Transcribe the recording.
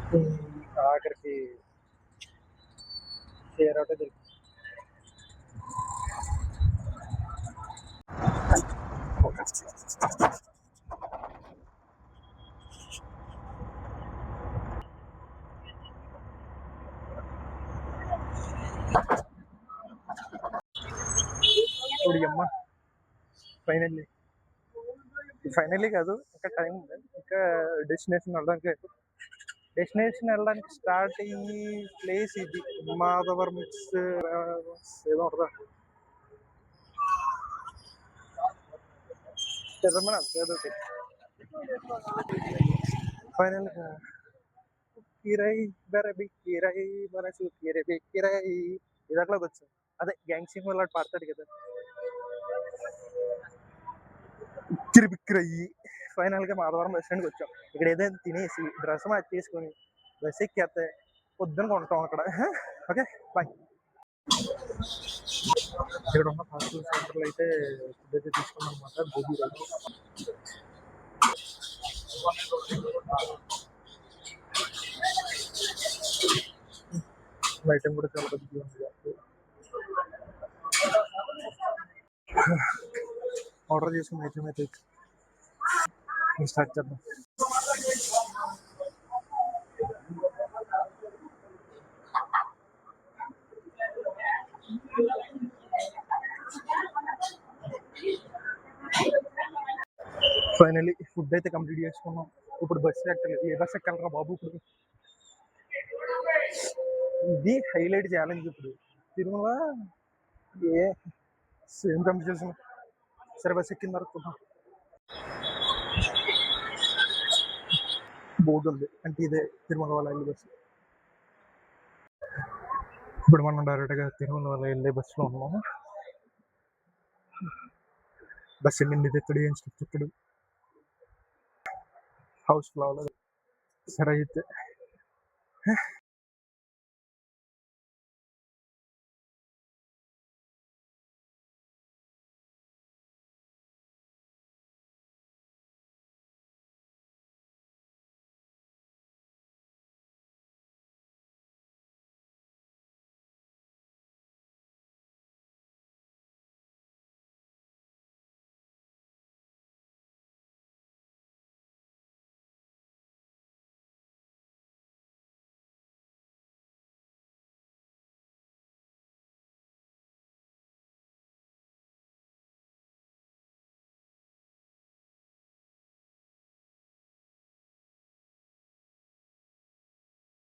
ఆఖరికి షేర్ అవుటే తెలుసు. ఇప్పుడు అమ్మ ఫైనల్లీ ఫైనల్లీ కాదు, ఇంకా టైం ఉంది. ఇంకా డెస్టినేషన్ వెళ్ళడానికి స్టార్టింగ్ ప్లేస్ ఇది మాధవరం మిక్స్ ఏదో ఉంటుందా తిరుమల ఏదో ఫైనల్ కిరై బెరబి కిరై మనసు కిరబి కిరై ఇదాట్లోకి వచ్చాం. అదే గ్యాంగ్ సింగ్ వాళ్ళు పాడతాడు కదా, కిరిబిక్కిరయ్యి. ఫైనల్ గా మాధవరం బస్ స్టాండ్కి వచ్చాం. ఇక్కడ ఏదైనా తినేసి డ్రెస్ మార్చేసుకొని బస్ ఎక్కేస్తే పొద్దున కొంటాం అక్కడ. Okay bye. ఇక్కడ ఉన్న ఫాస్ట్ ఫుడ్ సెంటర్లు అయితే ఫుడ్ అయితే తీసుకున్నాం అనమాట. గోబీ రైస్ ఐటమ్ కూడా చాలా పెద్దగా ఉంది. ఆర్డర్ చేసుకున్న ఐటమ్ అయితే స్టార్ట్ చేద్దాం. ఫైనల్లీ ఫుడ్ అయితే కంప్లీట్ చేసుకున్నాం. ఇప్పుడు బస్సు ఎక్కలేదు. ఏ బస్సు ఎక్కాలరా బాబు? ఇప్పుడు ఇది హైలైట్ ఛాలెంజ్. ఇప్పుడు తిరుమల ఏ సేమ్ కంప్లీట్ చేసిన సరే బస్సు ఎక్కిన తర్వాత బోర్డు ఉంది అంటే ఇదే తిరుమల వాళ్ళ వెళ్ళే బస్సు. ఇప్పుడు మనం డైరెక్ట్గా తిరుమల వాళ్ళ వెళ్ళే బస్సులో ఉన్నాము. బస్సు నిండి తెత్తడు, ఏం స్టెప్ ఎక్కడు, హౌస్ ఫ్లో అవ్వలేదు. సరే అయితే